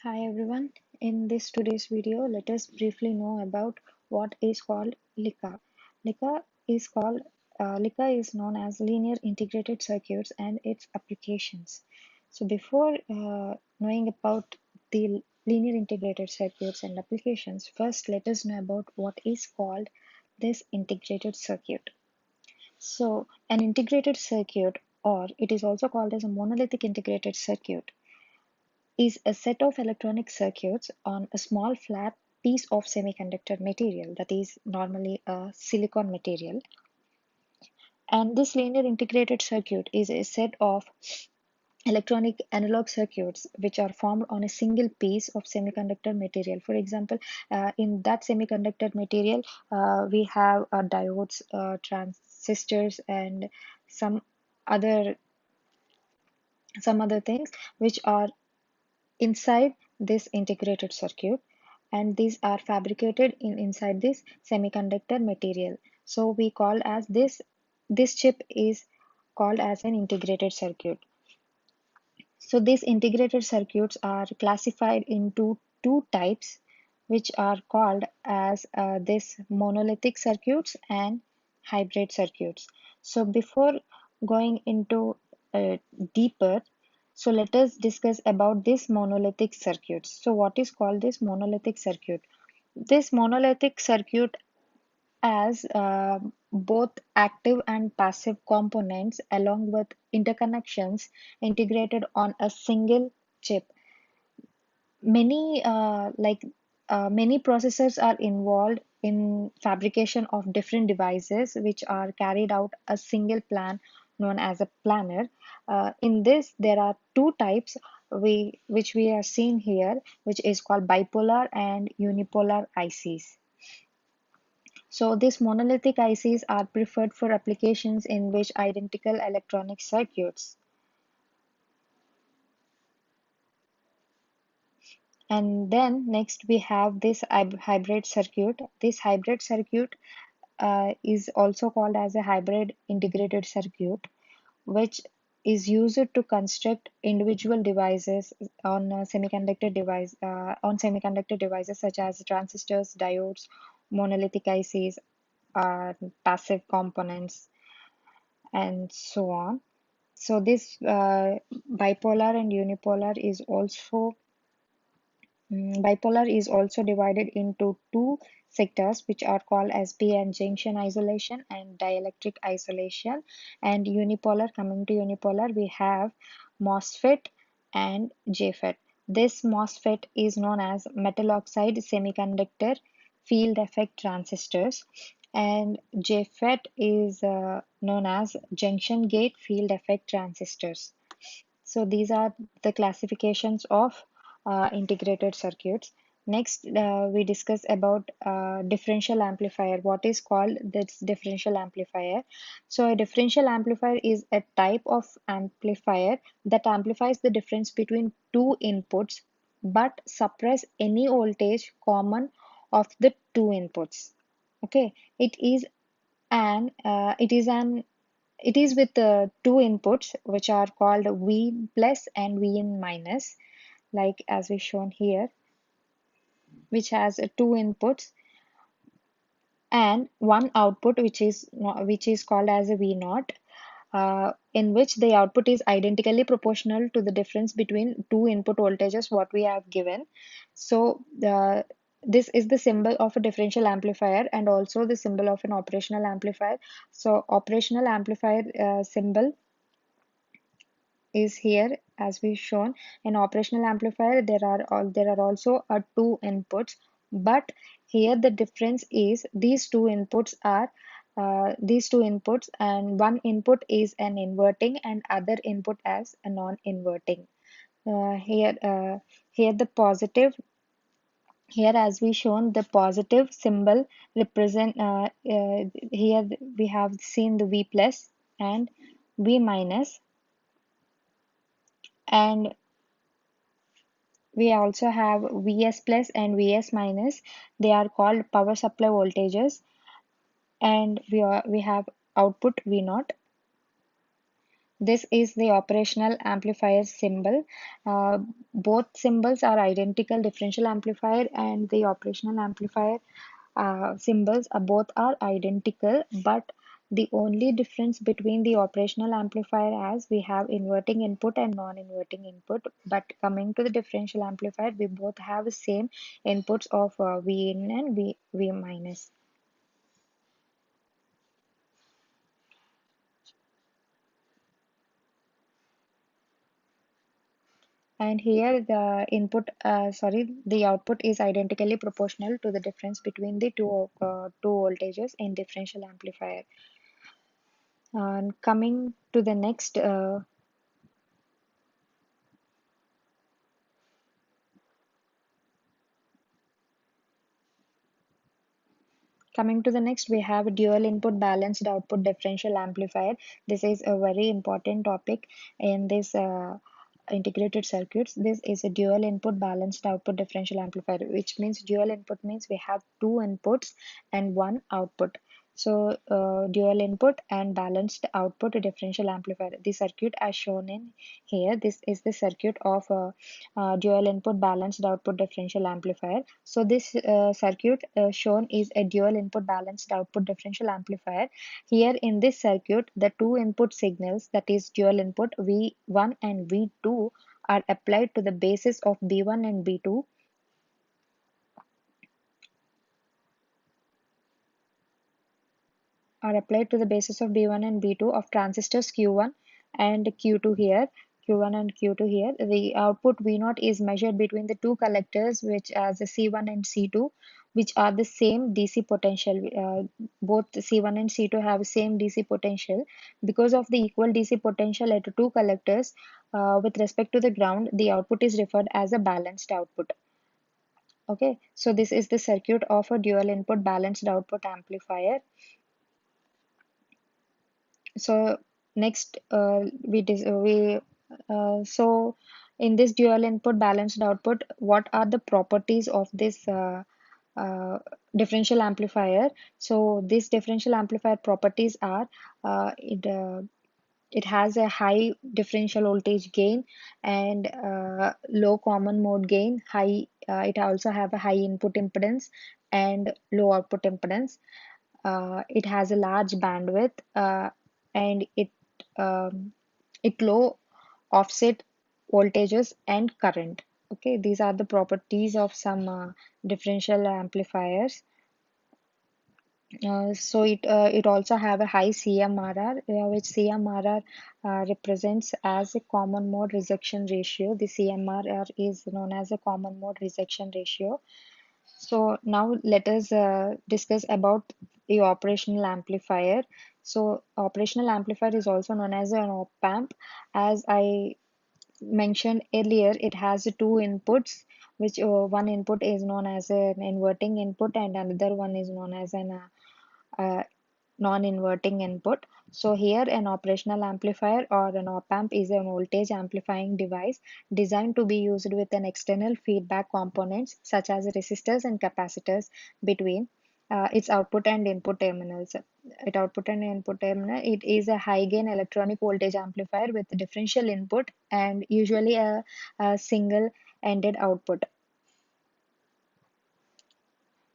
Hi everyone. In this today's video, let us briefly know about what is called LICA. LICA is called LICA is known as linear integrated circuits and its applications. So before knowing about the linear integrated circuits and applications, first let us know about what is called this integrated circuit. So an integrated circuit, or it is also called as a monolithic integrated circuit, is a set of electronic circuits on a small flat piece of semiconductor material, that is normally a silicon material. And this linear integrated circuit is a set of electronic analog circuits which are formed on a single piece of semiconductor material. For example, in that semiconductor material, we have diodes, transistors, and some other some other things which are inside this integrated circuit, and these are fabricated inside this semiconductor material. So we call as this chip is called as an integrated circuit. So these integrated circuits are classified into two types, which are called as this monolithic circuits and hybrid circuits. So before going into deeper, so let us discuss about this monolithic circuits. So what is called this monolithic circuit? This monolithic circuit as both active and passive components along with interconnections integrated on a single chip. Many many processors are involved in fabrication of different devices which are carried out a single plan known as a planar. In this, there are two types which we are seeing here, which is called bipolar and unipolar ICs. So these monolithic ICs are preferred for applications in which identical electronic circuits. And then next we have this hybrid circuit. This hybrid circuit is also called as a hybrid integrated circuit, which is used to construct individual devices on semiconductor devices such as transistors, diodes, monolithic ICs, passive components, and so on. So this bipolar and unipolar is also bipolar is also divided into two sectors which are called as p-n junction isolation and dielectric isolation. And unipolar, coming to unipolar, we have MOSFET and JFET. This MOSFET is known as metal oxide semiconductor field effect transistors, and JFET is known as junction gate field effect transistors. So these are the classifications of integrated circuits. Next, we discuss about differential amplifier. What is called this differential amplifier? So a differential amplifier is a type of amplifier that amplifies the difference between two inputs but suppress any voltage common of the two inputs. Okay, it is with two inputs which are called V plus and Vin minus, like as we shown here, which has two inputs and one output which is called as a V naught, in which the output is identically proportional to the difference between two input voltages what we have given. So this is the symbol of a differential amplifier and also the symbol of an operational amplifier. So operational amplifier symbol is here as we shown. In operational amplifier there are also two inputs, but here the difference is these two inputs, and one input is an inverting and other input as a non-inverting. Here the positive, here as we shown, the positive symbol represent here we have seen the V plus and V minus, and we also have Vs plus and Vs minus. They are called power supply voltages, and we have output V naught. This is the operational amplifier symbol. Uh, Both symbols are identical, differential amplifier and the operational amplifier symbols are both are identical, but the only difference between the operational amplifier as we have inverting input and non-inverting input. But coming to the differential amplifier, we both have the same inputs of V in and V minus. And here the output is identically proportional to the difference between the two voltages in differential amplifier. And coming to the next, we have dual input balanced output differential amplifier. This is a very important topic in this integrated circuits. This is a dual input balanced output differential amplifier, which means dual input means we have two inputs and one output. So dual input and balanced output differential amplifier. The circuit as shown in here, this is the circuit of dual input balanced output differential amplifier. So this circuit shown is a dual input balanced output differential amplifier. Here in this circuit, the two input signals, that is dual input V1 and V2, are applied to the basis of B1 and B2 are applied to the basis of B1 and B2 of transistors Q1 and Q2 here. Q1 and Q2 here. The output V0 is measured between the two collectors, which as a C1 and C2, which are the same DC potential. Both C1 and C2 have same DC potential. Because of the equal DC potential at two collectors, with respect to the ground, the output is referred as a balanced output. Okay, so this is the circuit of a dual input balanced output amplifier. So next, so in this dual input balanced output, what are the properties of this uh, differential amplifier? So this differential amplifier properties are uh, it uh, it has a high differential voltage gain and low common mode gain. It also have a high input impedance and low output impedance. It has a large bandwidth and um, it low offset voltages and current. Okay, these are the properties of some differential amplifiers. It also have a high CMRR, which CMRR represents as a common mode rejection ratio. The CMRR is known as a common mode rejection ratio. So now let us discuss about the operational amplifier. So operational amplifier is also known as an op amp. As I mentioned earlier, it has two inputs, which one input is known as an inverting input and another one is known as an uh, non-inverting input. So here an operational amplifier or an op-amp is a voltage amplifying device designed to be used with an external feedback components such as resistors and capacitors between its output and input terminals. It is a high gain electronic voltage amplifier with differential input and usually a single ended output.